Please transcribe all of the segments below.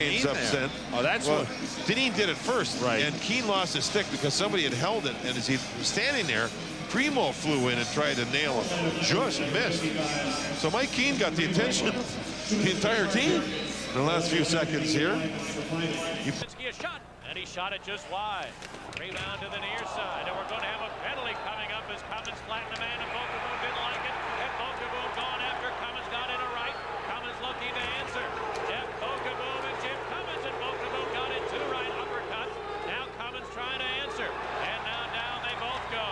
upset. Oh, that's well, what Dineen did it first, right? And Keane lost his stick because somebody had held it, and as he was standing there, Primo flew in and tried to nail him, just missed. So Mike Keane got the attention of the entire team in the last few seconds here. A shot, and he shot it just wide. Rebound to the near side, and we're going to have a penalty coming up as Cummins flattened the man, and Bokaboom didn't like it, and Bokaboom gone after Cummins got in a right. Cummins looking to answer. Jeff Bokaboom and Jim Cummins, and Bokaboom got in two right uppercuts. Now Cummins trying to answer, and now down they both go.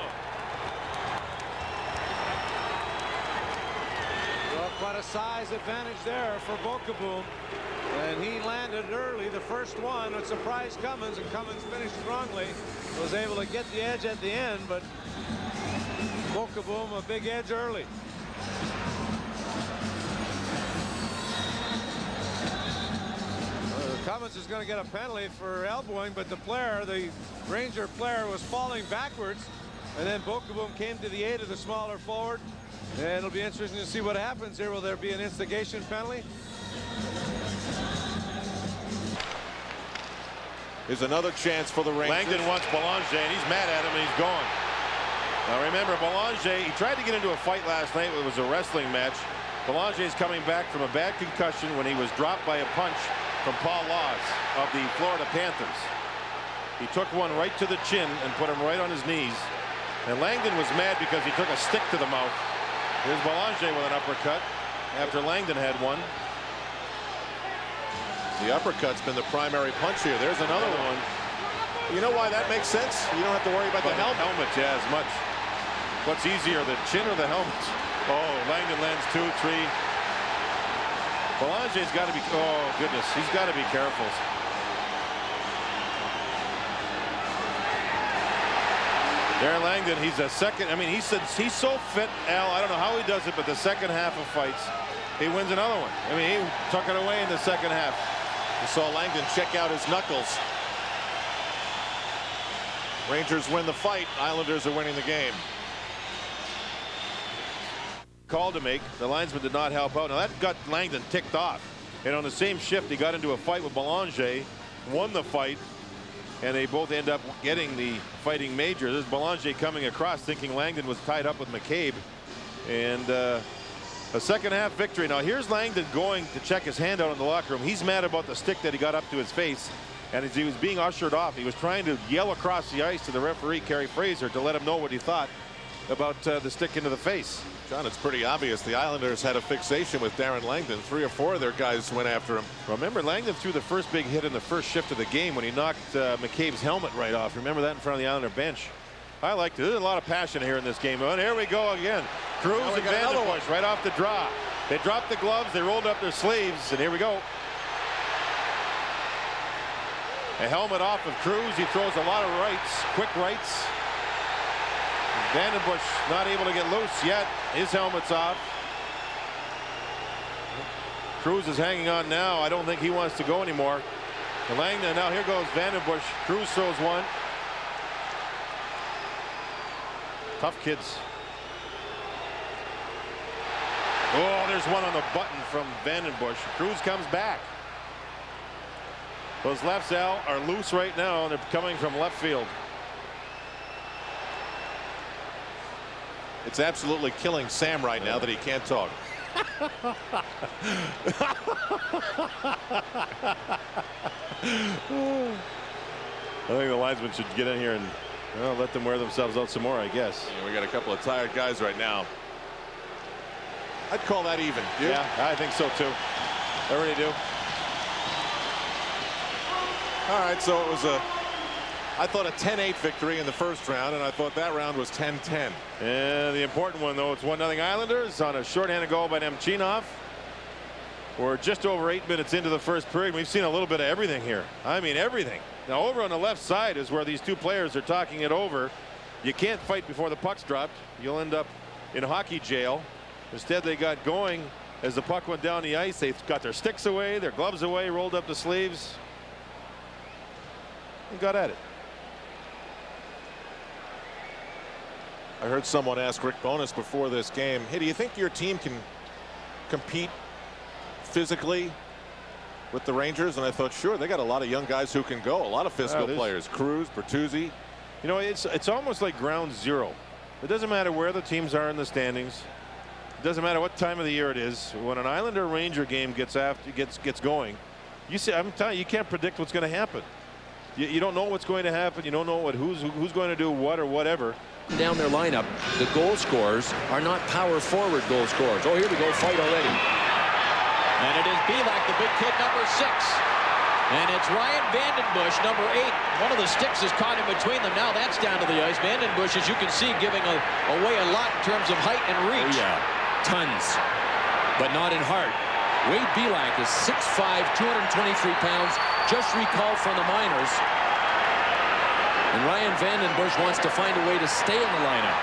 Well, quite a size advantage there for Bokaboom. And he landed early, the first one. It surprised Cummins, and Cummins finished strongly. Was able to get the edge at the end, but Bokaboom a big edge early. Cummins is going to get a penalty for elbowing, but the Ranger player was falling backwards, and then Bokaboom came to the aid of the smaller forward. And it'll be interesting to see what happens here. Will there be an instigation penalty? Here's another chance for the Rangers. Langdon wants Belanger, and he's mad at him, and he's gone. Now remember, Belanger, he tried to get into a fight last night. It was a wrestling match. Belanger is coming back from a bad concussion when he was dropped by a punch from Paul Laus of the Florida Panthers. He took one right to the chin and put him right on his knees. And Langdon was mad because he took a stick to the mouth. Here's Belanger with an uppercut after Langdon had one. The uppercut's been the primary punch here. There's another one. You know why that makes sense? You don't have to worry about the helmet. Yeah, as much. What's easier, the chin or the helmet? Oh, Langdon lands 2, 3. Belanger's got to be, oh goodness, he's got to be careful. Darren Langdon, he's a second. I mean, he's so fit, Al. I don't know how he does it, but the second half of fights, he wins another one. I mean, he took it away in the second half. You saw Langdon check out his knuckles. Rangers win the fight. Islanders are winning the game. Call to make. The linesman did not help out. Now that got Langdon ticked off. And on the same shift, he got into a fight with Belanger, won the fight, and they both end up getting the fighting major. This is Belanger coming across thinking Langdon was tied up with McCabe. And a second half victory. Now here's Langdon going to check his hand out in the locker room. He's mad about the stick that he got up to his face. And as he was being ushered off, he was trying to yell across the ice to the referee, Kerry Fraser, to let him know what he thought about the stick into the face. John, it's pretty obvious the Islanders had a fixation with Darren Langdon. 3 or 4 of their guys went after him. Remember, Langdon threw the first big hit in the first shift of the game when he knocked McCabe's helmet right off. Remember that in front of the Islander bench. I liked it. There's a lot of passion here in this game. And here we go again. Cruz and Vandenbush right off the draw. They dropped the gloves. They rolled up their sleeves. And here we go. A helmet off of Cruz. He throws a lot of rights, quick rights. Vandenbush not able to get loose yet. His helmet's off. Cruz is hanging on now. I don't think he wants to go anymore. And Langdon, now here goes Vandenbush. Cruz throws one. Tough kids. Oh, there's one on the button from Vandenbush. Cruz comes back. Those lefts, Al, are loose right now, and they're coming from left field. It's absolutely killing Sam right now that he can't talk. I think the linesman should get in here and let them wear themselves out some more, I guess. Yeah, we got a couple of tired guys right now. I'd call that even. Yeah, I think so too. I really do. All right, so it was I thought a 10-8 victory in the first round, and I thought that round was 10-10. And the important one, though, it's 1-0 Islanders on a shorthanded goal by Nemchinov. We're just over 8 minutes into the first period. We've seen a little bit of everything here. I mean, everything. Now, over on the left side is where these two players are talking it over. You can't fight before the puck's dropped. You'll end up in hockey jail. Instead, they got going as the puck went down the ice. They got their sticks away, their gloves away, rolled up the sleeves, and got at it. I heard someone ask Rick Bowness before this game, hey, do you think your team can compete physically with the Rangers, and I thought, sure, they got a lot of young guys who can go, a lot of physical players. Cruz, Bertuzzi. You know, it's almost like ground zero. It doesn't matter where the teams are in the standings. It doesn't matter what time of the year it is. When an Islander Ranger game gets going, you see, I'm telling you, you can't predict what's going to happen. You don't know what's going to happen. You don't know who's going to do what or whatever. Down their lineup, the goal scorers are not power forward goal scorers. Oh, here we go, fight already. And it is Belak, the big kid, number 6. And it's Ryan Vandenbush, number 8. One of the sticks is caught in between them. Now that's down to the ice. Vandenbush, as you can see, giving away a lot in terms of height and reach. Oh, yeah, tons, but not in heart. Wade Belak is 6'5", 223 pounds, just recalled from the minors. And Ryan Vandenbush wants to find a way to stay in the lineup.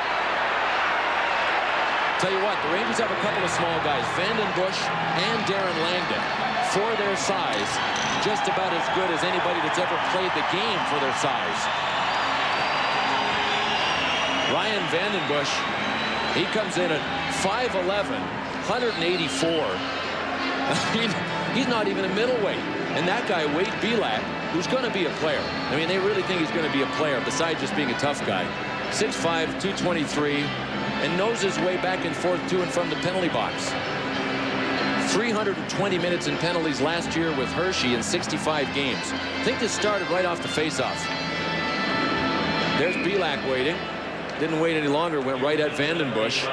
Tell you what, the Rangers have a couple of small guys, Vandenbush and Darren Langdon. For their size, just about as good as anybody that's ever played the game for their size. Ryan Vandenbush, he comes in at 5'11", 184. He's not even a middleweight. And that guy, Wade Belak, who's going to be a player. I mean, they really think he's going to be a player besides just being a tough guy. 6'5", 223, and knows his way back and forth to and from the penalty box. 320 minutes in penalties last year with Hershey in 65 games. I think this started right off the faceoff. There's Belak waiting. Didn't wait any longer, went right at Vandenbush.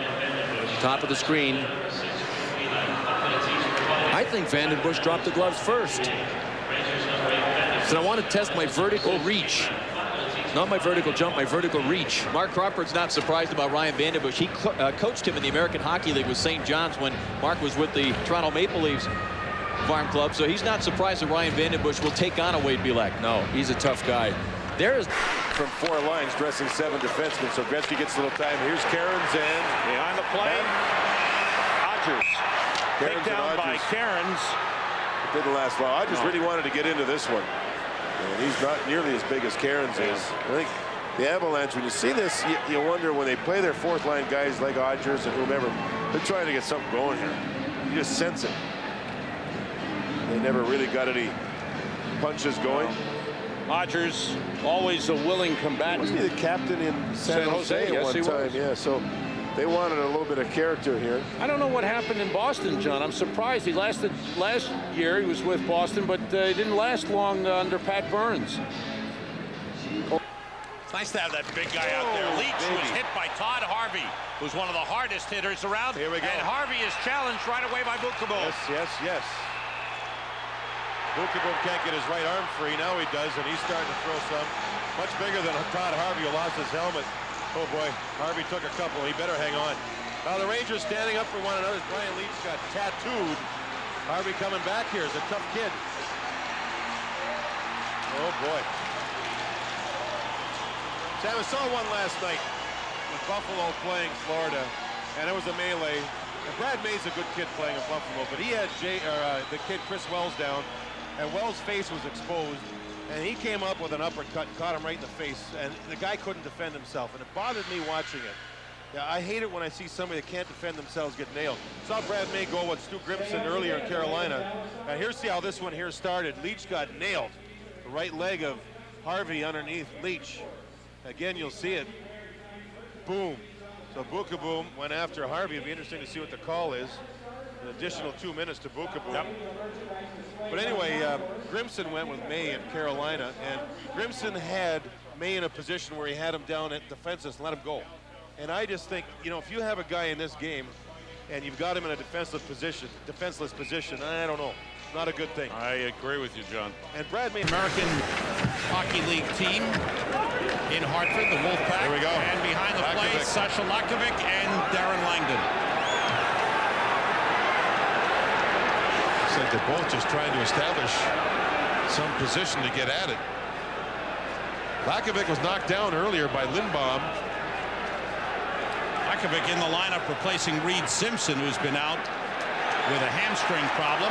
Top of the screen. I think Vandenbush dropped the gloves first. So I want to test my vertical reach. Not my vertical jump, my vertical reach. Mark Crawford's not surprised about Ryan Vandenbush. He coached him in the American Hockey League with St. John's when Mark was with the Toronto Maple Leafs farm club. So he's not surprised that Ryan Vandenbush will take on a Wade Belak. No, he's a tough guy. There is From 4 lines, dressing 7 defensemen. So Gretzky gets a little time. Here's Cairns and behind the play. Odgers. Cairns Takedown by Cairns. It didn't last long. Odgers really wanted to get into this one. And he's not nearly as big as Cairns is. I think the Avalanche, when you see this, you wonder when they play their 4th line guys like Odgers and whomever, they're trying to get something going here. You just sense it. They never really got any punches going. Odgers, always a willing combatant. Was he the captain in San Jose at yes, one he time? was. Yeah, so they wanted a little bit of character here. I don't know what happened in Boston, John. I'm surprised. He lasted last year. He was with Boston, but he didn't last long under Pat Burns. It's nice to have that big guy out there. Leach was hit by Todd Harvey, who's one of the hardest hitters around. Here we go. And Harvey is challenged right away by Bukaboom. Yes. Bukaboom can't get his right arm free. Now he does, and he's starting to throw some. Much bigger than Todd Harvey, who lost his helmet. Oh, boy. Harvey took a couple. He better hang on. Now the Rangers standing up for one another. Brian Leach got tattooed. Harvey coming back here is a tough kid. Oh, boy. Sam, I saw one last night with Buffalo playing Florida, and it was a melee. And Brad May's a good kid playing in Buffalo, but he had the kid Chris Wells down, and Wells' face was exposed, and he came up with an uppercut and caught him right in the face, and the guy couldn't defend himself, and it bothered me watching it. Yeah, I hate it when I see somebody that can't defend themselves get nailed. Saw Brad May go with Stu Grimson earlier in Carolina, and here's how this one here started. Leach got nailed. The right leg of Harvey underneath Leach. Again, you'll see it. Boom. So Bukaboom went after Harvey. It'll be interesting to see what the call is. An additional 2 minutes to Bukaboom. Yep. But anyway, Grimson went with May in Carolina, and Grimson had May in a position where he had him down at defenseless and let him go. And I just think, you know, if you have a guy in this game and you've got him in a defenseless position, I don't know. Not a good thing. I agree with you, John. And Brad May. American Hockey League team in Hartford, the Wolfpack. Here we go. And behind the play, Lakovic. Sasha Lakovic and Darren Langdon. Looks like they're both just trying to establish some position to get at it. Lakovic was knocked down earlier by Lindbaum. Lakovic in the lineup replacing Reed Simpson, who's been out with a hamstring problem.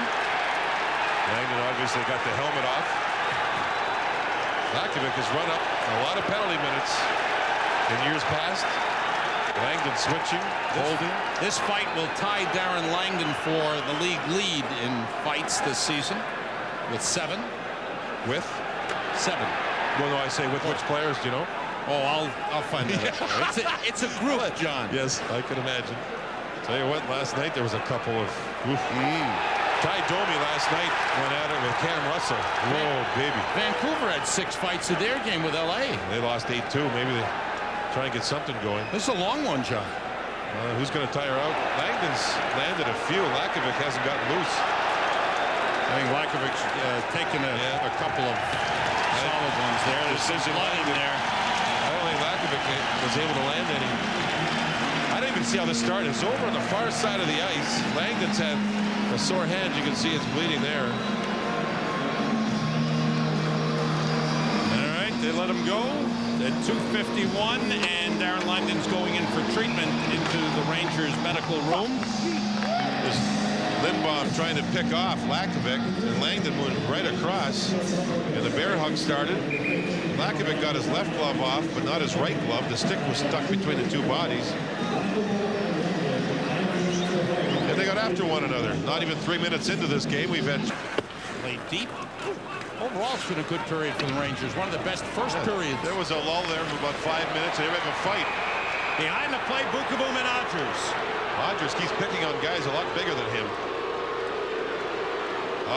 Langdon obviously got the helmet off. Lakovic has run up a lot of penalty minutes in years past. Langdon switching, holding. This fight will tie Darren Langdon for the league lead in fights this season. with 7. With? 7. Well, no, I say with which players, do you know? Oh, I'll find that out for you. It's a group, John. Yes, I can imagine. Tell you what, last night there was a couple of... Ty Domi last night went at it with Cam Russell. Whoa, baby. Vancouver had 6 fights in their game with LA. They lost 8-2. Maybe they try and get something going. This is a long one, John. Who's going to tire out? Langdon's landed a few. Lakovic hasn't gotten loose. I think Lakovic's taken a couple of solid ones there. There's some blood in there. I don't think Lakovic was able to land any. I didn't even see how this started. It's over on the far side of the ice. Langdon's had a sore hand. You can see it's bleeding there. All right, they let him go at 2:51, and Darren Langdon's going in for treatment into the Rangers medical room. There's Lindbaum trying to pick off Lakovic, and Langdon went right across, and the bear hug started. Lakovic got his left glove off, but not his right glove. The stick was stuck between the two bodies. And they got after one another. Not even 3 minutes into this game, we've had... Played deep. Overall, it's been a good period for the Rangers. One of the best first periods. There was a lull there for about 5 minutes, and they have a fight. Behind the play, Bookeboom and Odgers. Odgers keeps picking on guys a lot bigger than him.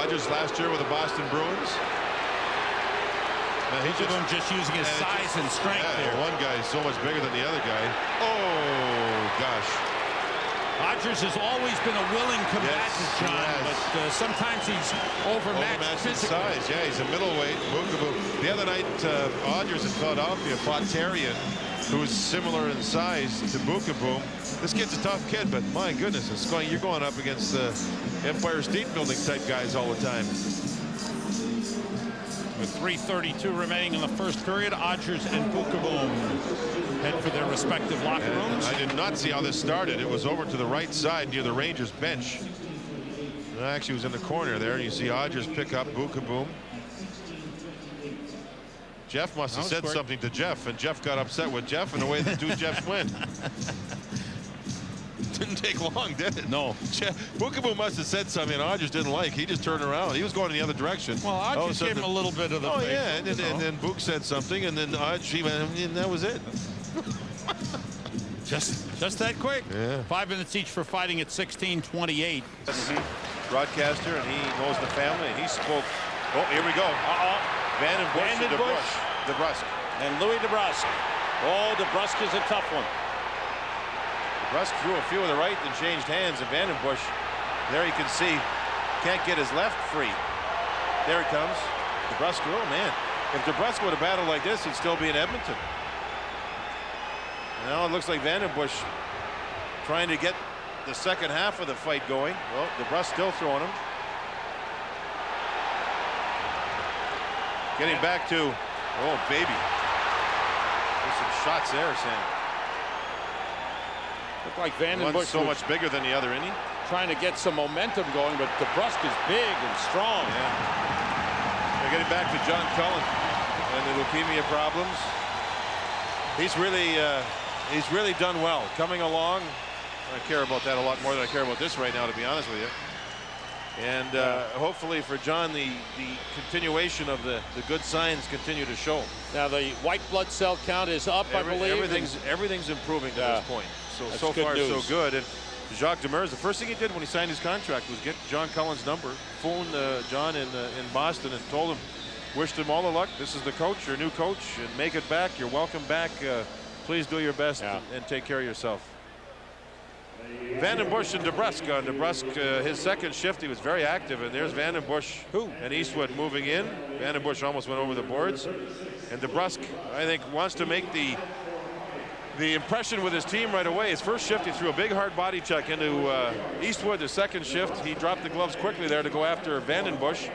Odgers last year with the Boston Bruins. Bookeboom just using his size and strength there. One guy is so much bigger than the other guy. Oh, gosh. Odgers has always been a willing combatant, John, but sometimes he's overmatched in size. Yeah, he's a middleweight. Bookeboom. The other night, Odgers in Philadelphia fought Therrien, who's similar in size to Bookeboom. This kid's a tough kid, but my goodness, you're going up against Empire State Building type guys all the time. With 3:32 remaining in the first period, Odgers and Bookeboom head for their respective locker rooms. I did not see how this started. It was over to the right side near the Rangers bench. It actually was in the corner there, and you see Odgers pick up Bookeboom. Jeff must have said something to Jeff, and Jeff got upset with Jeff, and the way the two Jeffs went. Didn't take long, did it? No. Bookeboom must have said something Odgers didn't like. He just turned around. He was going in the other direction. Well, Odgers gave him a little bit of the face. Yeah, and then Book said something, and then Odgers, and that was it. Just that quick. Yeah. 5 minutes each for fighting at 16:28. Broadcaster, and he knows the family, and he spoke. Oh, here we go. Van den Busch and DeBrusk. And Louis DeBrusk. Oh, DeBrusk is a tough one. DeBrusk threw a few of the right and changed hands, and Van den Busch, there you can see, can't get his left free. There he comes. DeBrusk, oh man. If DeBrusk would have battled like this, he'd still be in Edmonton. Now it looks like Van den Busch trying to get the second half of the fight going. Well, DeBrusk still throwing him. Getting back to, oh baby. There's some shots there, Sam. Looked like Van den Busch so much bigger than the other, isn't he? Trying to get some momentum going, but DeBrusk is big and strong. Yeah. They're getting back to John Cullen and the leukemia problems. He's really done well. Coming along. I care about that a lot more than I care about this right now, to be honest with you. And hopefully for John, the continuation of the good signs continue to show. Now the white blood cell count is up, I believe. Everything's improving to this point. So far news. so good. And Jacques Demers, the first thing he did when he signed his contract was get John Cullen's number, phone John in Boston, and told him, wished him all the luck. This is the coach, your new coach, and make it back. You're welcome back. Please do your best and take care of yourself. Van den Busch and DeBrusk. His second shift, he was very active, and there's Van den Busch and Eastwood moving in. Van den Busch almost went over the boards, and DeBrusk, I think, wants to make the impression with his team right away. His first shift, he threw a big hard body check into Eastwood. The second shift, he dropped the gloves quickly there to go after Van den Busch,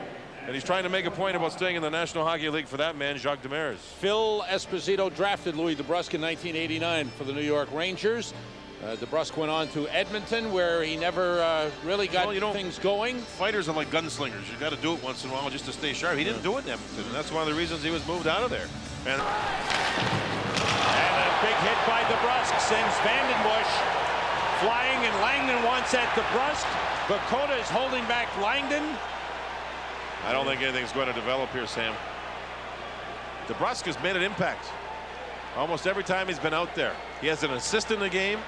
and he's trying to make a point about staying in the National Hockey League for that man, Jacques Demers. Phil Esposito drafted Louis DeBrusk in 1989 for the New York Rangers. DeBrusk went on to Edmonton, where he never really got things going. Fighters are like gunslingers. You got to do it once in a while just to stay sharp. He didn't do it in Edmonton, and that's one of the reasons he was moved out of there. And a big hit by DeBrusk sends Van den Busch flying, and Langdon wants at DeBrusk. Bakota is holding back Langdon. I don't think anything's going to develop here, Sam. DeBrusk made an impact almost every time he's been out there. He has an assist in the game.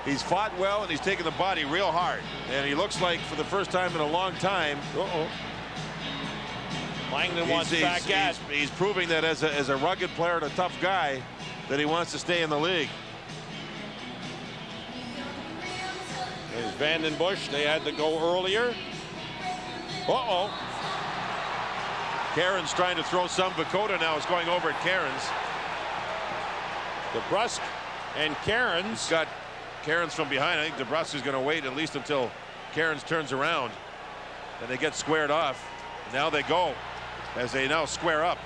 He's fought well, and he's taken the body real hard. And he looks like, for the first time in a long time, Langdon wants back at. He's proving that as a rugged player and a tough guy, that he wants to stay in the league. There's Vandenbush. They had to go earlier. Cairns trying to throw some. Vakota now is going over at Cairns. DeBrusk and Cairns. He's got Cairns from behind. I think DeBrusk is going to wait at least until Cairns turns around. And they get squared off. Now they go as they now square up.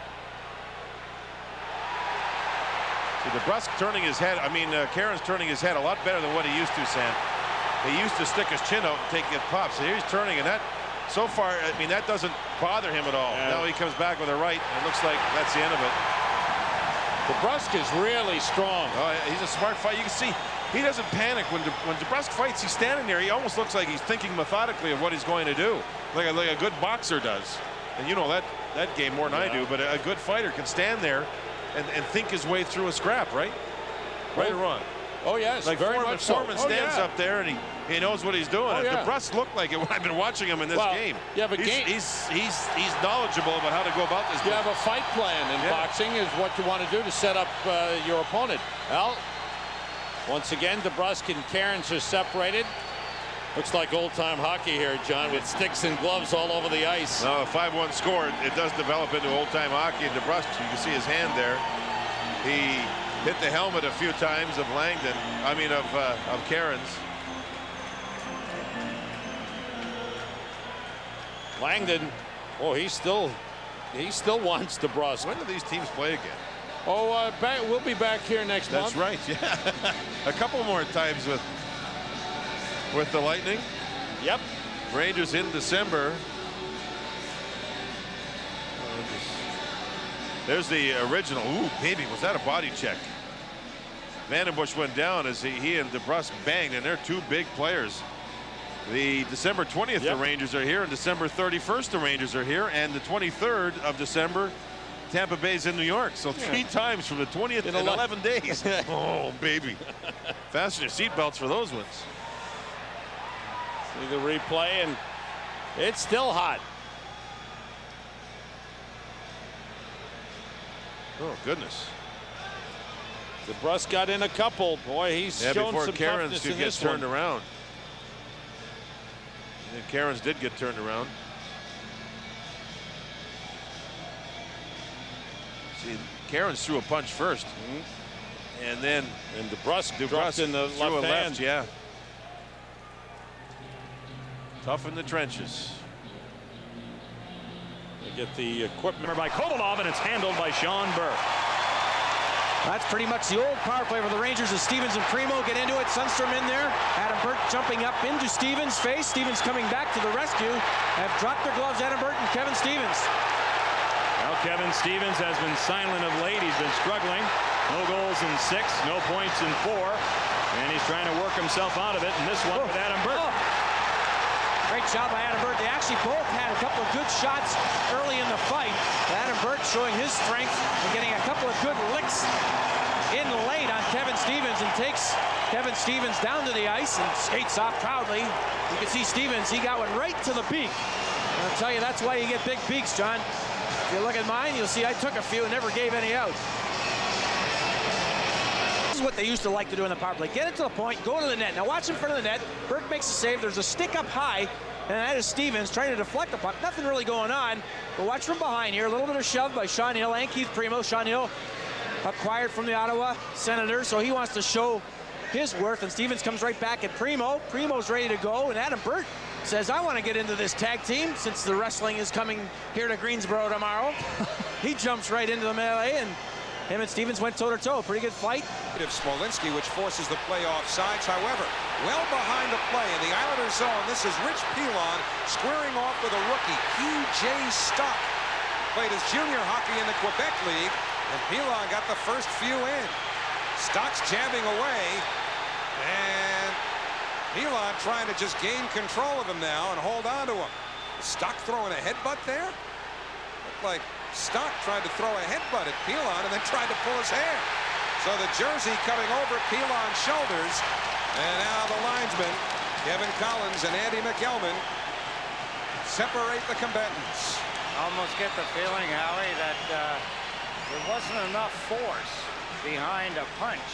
So DeBrusk turning his head. Cairns turning his head a lot better than what he used to, Sam. He used to stick his chin out and get pops. So he's turning, and that, so far, that doesn't bother him at all. Yeah. Now he comes back with a right, and it looks like that's the end of it. DeBrusk is really strong. Oh, he's a smart fighter. You can see he doesn't panic when DeBrusk fights. He's standing there. He almost looks like he's thinking methodically of what he's going to do, like a good boxer does. And you know that game more than I do. But a good fighter can stand there and think his way through a scrap, right? Right or wrong? Oh yes, like very much so. Foreman stands up there and he knows what he's doing. DeBrusk looked like it when I've been watching him in this game. Yeah, but he's knowledgeable about how to go about this. You have a fight plan in boxing is what you want to do to set up your opponent. Well, once again, DeBrusk and Cairns are separated. Looks like old-time hockey here, John, with sticks and gloves all over the ice. No, a 5-1 score. It does develop into old-time hockey. And DeBrusk, you can see his hand there. He hit the helmet a few times of Langdon. Of Cairns. Langdon, he still wants DeBrusk. When do these teams play again? We'll be back here next month. That's right. Yeah, a couple more times with the Lightning. Yep. Rangers in December. There's the original. Ooh, baby, was that a body check? Vandenbush went down as he and DeBrusk banged, and they're two big players. The December 20th, the Rangers are here, and December 31st, the Rangers are here, and the 23rd of December, Tampa Bay's in New York. So 3 times from the 20th in 11 days. Oh, baby. Fasten your seatbelts for those ones. See the replay, and it's still hot. Oh, goodness. DeBrusk got in a couple. Boy, he's shown some Cairns toughness in this turned one. around. And Cairns did get turned around. See, Cairns threw a punch first. And then DeBrusk dropped in the left hand. Yeah. Tough in the trenches. They get the equipment by Kovalov, and it's handled by Sean Burke. That's pretty much the old power play for the Rangers as Stevens and Primo get into it. Sundstrom in there. Adam Burt jumping up into Stevens' face. Stevens coming back to the rescue. Have dropped their gloves, Adam Burt and Kevin Stevens. Well, Kevin Stevens has been silent of late. He's been struggling. No goals in 6, no points in 4. And he's trying to work himself out of it. And this one with Adam Burt. Great job by Adam Burt. They actually both had a couple of good shots early in the fight. Adam Burt showing his strength and getting a couple of good licks in late on Kevin Stevens, and takes Kevin Stevens down to the ice and skates off proudly. You can see Stevens, he got one right to the beak. And I'll tell you, that's why you get big beaks, John. If you look at mine, you'll see I took a few and never gave any out. This is what they used to like to do in the power play. Get it to the point, go to the net. Now watch in front of the net. Burke makes a save. There's a stick up high, and that is Stevens trying to deflect the puck. Nothing really going on. But watch from behind here. A little bit of shove by Sean Hill and Keith Primo. Sean Hill acquired from the Ottawa Senators, so he wants to show his worth, and Stevens comes right back at Primo. Primo's ready to go, and Adam Burt says, I want to get into this tag team since the wrestling is coming here to Greensboro tomorrow. He jumps right into the melee, and him and Stevens went toe-to-toe. Pretty good fight. Smolinski, which forces the play offsides. However, well behind the play in the Islanders zone, this is Rich Pilon squaring off with a rookie, P.J. Stock. Played his junior hockey in the Quebec League, and Pilon got the first few in. Stock's jabbing away, and Pilon trying to just gain control of him now and hold on to him. Stock throwing a headbutt there? Looked like Stock tried to throw a headbutt at Pilon and then tried to pull his hair. So the jersey coming over Pilon's shoulders. And now the linesmen, Kevin Collins and Andy McElman, separate the combatants. Almost get the feeling, Howie, that there wasn't enough force behind a punch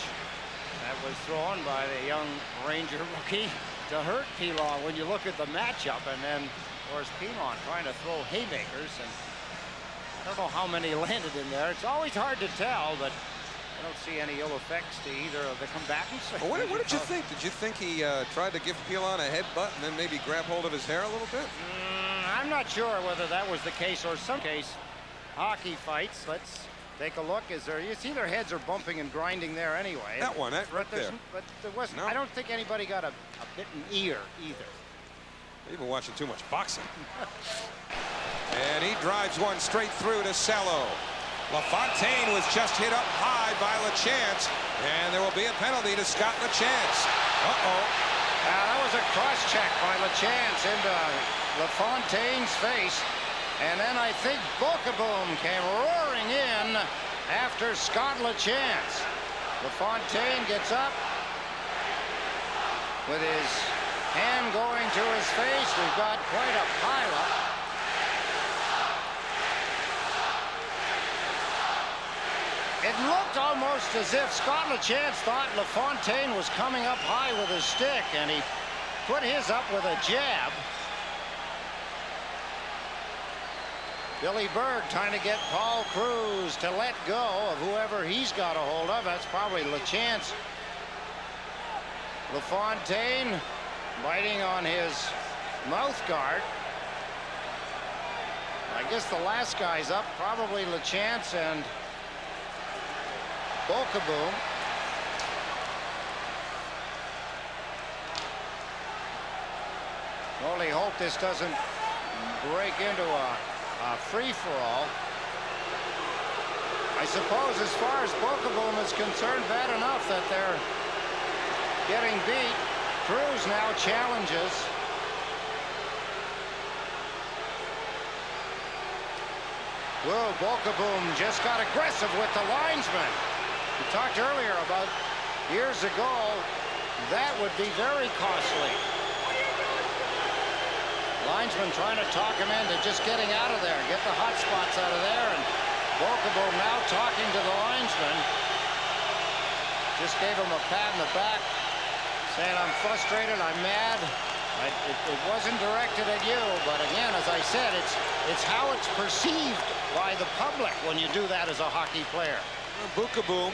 that was thrown by the young Ranger rookie to hurt Pilon when you look at the matchup. And then, of course, Pilon trying to throw haymakers, and I don't know how many landed in there. It's always hard to tell, but I don't see any ill effects to either of the combatants. Well, what did you think? Did you think he tried to give Pilon a headbutt and then maybe grab hold of his hair a little bit? I'm not sure whether that was the case or some case. Hockey fights, let's take a look. Is there, you see their heads are bumping and grinding there anyway. That one, right there. But there wasn't, No. I don't think anybody got a bitten ear either. You've been watching too much boxing. And he drives one straight through to Salo. LaFontaine was just hit up high by LaChance, and there will be a penalty to Scott LaChance. Uh-oh. That was a cross-check by LaChance into LaFontaine's face, and then I think Bokaboom came roaring in after Scott LaChance. LaFontaine gets up with his hand going to his face. We've got quite a pileup. It looked almost as if Scott LaChance thought LaFontaine was coming up high with his stick, and he put his up with a jab. Billy Berg trying to get Paul Cruz to let go of whoever he's got a hold of. That's probably LaChance. LaFontaine biting on his mouth guard. I guess the last guy's up, probably LaChance and Bokaboom. Only hope this doesn't break into a free-for-all. I suppose as far as Bokaboom is concerned, bad enough that they're getting beat. Cruz now challenges. Whoa, Bokaboom just got aggressive with the linesman. We talked earlier about years ago, that would be very costly. Linesman trying to talk him into just getting out of there, get the hot spots out of there, and Bokaboom now talking to the linesman. Just gave him a pat in the back, saying, I'm frustrated, I'm mad. It wasn't directed at you, but again, as I said, it's how it's perceived by the public when you do that as a hockey player. Bokaboom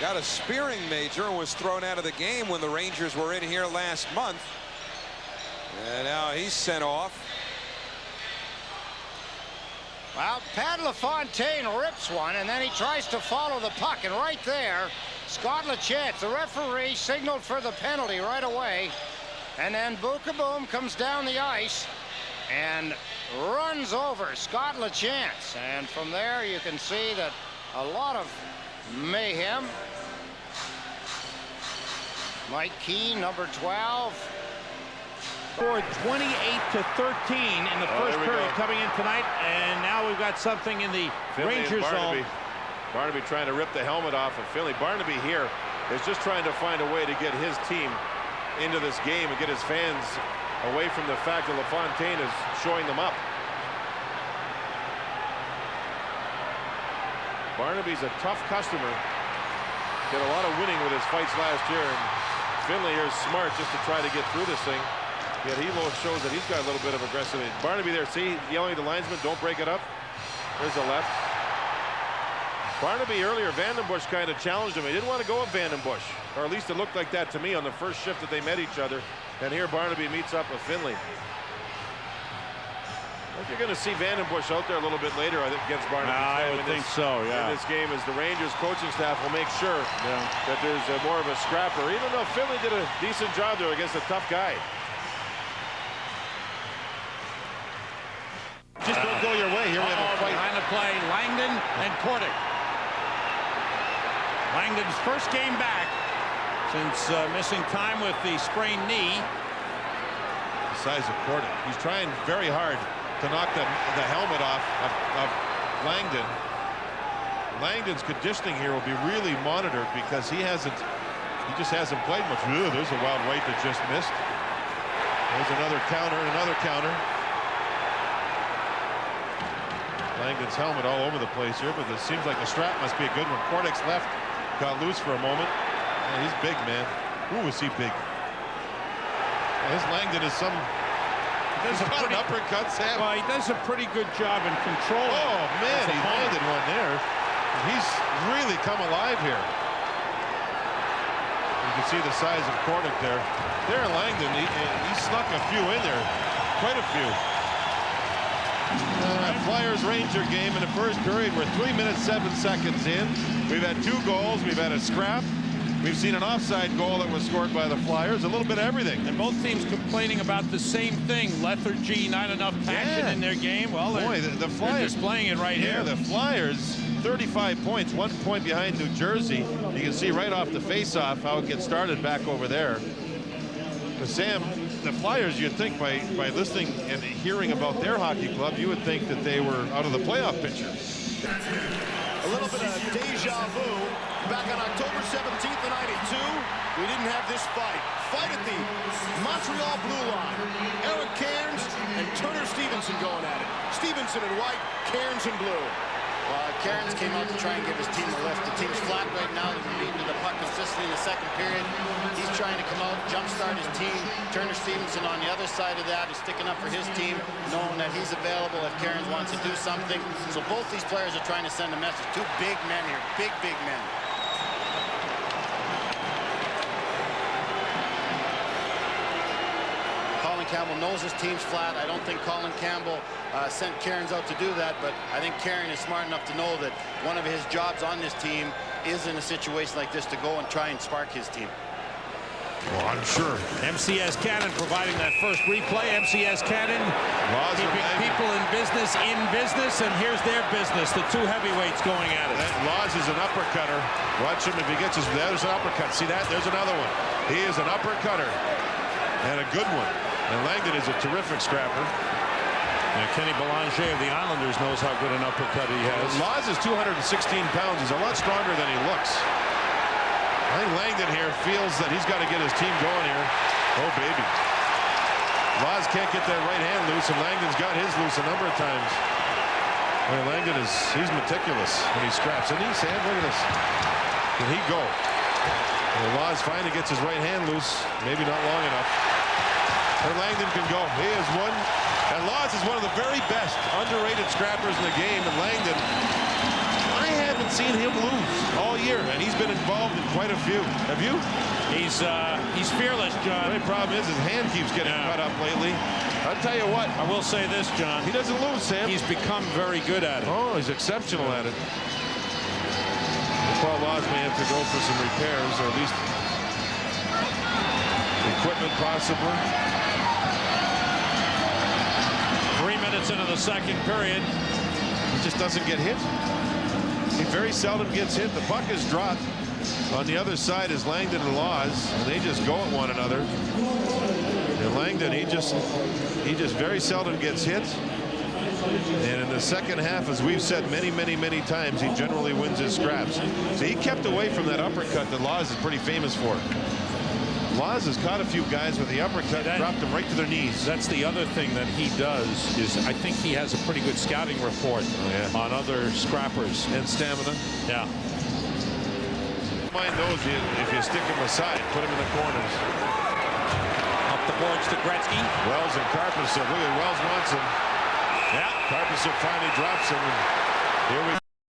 got a spearing major and was thrown out of the game when the Rangers were in here last month. And now he's sent off. Well, Pat LaFontaine rips one, and then he tries to follow the puck, and right there, Scott LaChance, the referee, signaled for the penalty right away. And then Bokaboom comes down the ice and runs over Scott LaChance. And from there, you can see that a lot of mayhem. Mike Keane, number 12. Scored 28-13 in the first period coming in tonight, and now we've got something in the Rangers zone. Barnaby trying to rip the helmet off of Finley. Barnaby here is just trying to find a way to get his team into this game and get his fans away from the fact that LaFontaine is showing them up. Barnaby's a tough customer. Did a lot of winning with his fights last year, and Finley here is smart just to try to get through this thing. Yet he shows that he's got a little bit of aggressiveness. Barnaby there, see, yelling at the linesman, don't break it up. There's the left. Barnaby earlier, Vandenbush kind of challenged him. He didn't want to go with Vandenbush, or at least it looked like that to me on the first shift that they met each other. And here Barnaby meets up with Finley. I think you're going to see Vandenbush out there a little bit later, I think, against Barnaby. I would think so, yeah. In this game, as the Rangers coaching staff will make sure that there's more of a scrapper, even though Finley did a decent job there against a tough guy. Just don't go your way. Here we have a fight. Behind the play, Langdon and Kordic. Langdon's first game back since missing time with the sprained knee. The size of Kordic. He's trying very hard to knock the helmet off of Langdon. Langdon's conditioning here will be really monitored because he just hasn't played much. Ooh, there's a wild right that just missed. There's another counter and another counter. Langdon's helmet all over the place here, but it seems like the strap must be a good one. Kordick's left got loose for a moment. Yeah, he's big, man. Ooh, is he big? Yeah, this Langdon is some. He's got an uppercut, Sam. Well, he does a pretty good job in controlling. Oh man, he landed one there. He's really come alive here. You can see the size of Kordick there. Darren Langdon, he snuck a few in there, quite a few. Flyers Ranger game in the first period. We're 3 minutes 7 seconds in. We've had 2 goals. We've had a scrap. We've seen an offside goal that was scored by the Flyers. A little bit of everything. And both teams complaining about the same thing. Lethargy, not enough passion in their game. Well, boy, the Flyers they're displaying it right here. The Flyers, 35 points, 1 point behind New Jersey. You can see right off the face-off how it gets started back over there. But Sam, the Flyers, you'd think by listening and hearing about their hockey club, you would think that they were out of the playoff picture. A little bit of deja vu. Back on October 17th of '92, we didn't have this fight. Fight at the Montreal blue line. Eric Cairns and Turner Stevenson going at it. Stevenson in white, Cairns in blue. Cairns came out to try and give his team a lift. The team's flat right now. They've been beating the puck consistently in the second period. He's trying to come out, jumpstart his team. Turner Stevenson on the other side of that is sticking up for his team, knowing that he's available if Cairns wants to do something. So both these players are trying to send a message. 2 big men here, big men. Colin Campbell knows his team's flat. I don't think Colin Campbell sent Cairns out to do that, but I think Cairns is smart enough to know that one of his jobs on this team is in a situation like this to go and try and spark his team. Well, I'm sure. MCS Cannon providing that first replay. MCS Cannon keeping people in business, and here's their business. The 2 heavyweights going at it. Laws is an uppercutter. Watch him if he gets his. There's an uppercut. See that? There's another one. He is an uppercutter, and a good one. And Langdon is a terrific scrapper. And Kenny Belanger of the Islanders knows how good an uppercut he has. Laws is 216 pounds. He's a lot stronger than he looks. I think Langdon here feels that he's got to get his team going here. Oh, baby. Laws can't get that right hand loose, and Langdon's got his loose a number of times. Well, Langdon he's meticulous when he scraps. Isn't he, Sam? Look at this. Can he go? Well, Laws finally gets his right hand loose. Maybe not long enough. Or Langdon can go. He is one. And Laws is one of the very best underrated scrappers in the game. And Langdon, I haven't seen him lose all year, and he's been involved in quite a few. Have you? He's fearless, John. The only problem is his hand keeps getting cut up lately. I'll tell you what. I will say this, John. He doesn't lose, Sam. He's become very good at it. Oh, he's exceptional at it. Paul Laws may have to go for some repairs, or at least equipment possibly. 3 minutes into the second period. He just doesn't get hit. He very seldom gets hit. The puck is dropped. On the other side is Langdon and Laws, and they just go at one another. And Langdon, he just very seldom gets hit. And in the second half, as we've said many times, he generally wins his scraps. So he kept away from that uppercut that Laws is pretty famous for. Laws has caught a few guys with the uppercut and dropped them right to their knees. That's the other thing that he does is I think he has a pretty good scouting report on other scrappers. And stamina. Yeah. Mind those if you stick him aside, put him in the corners. Up the boards to Gretzky. Wells and Karpatsev. Look at Wells wants him. Yeah. Karpatsev finally drops him. And here we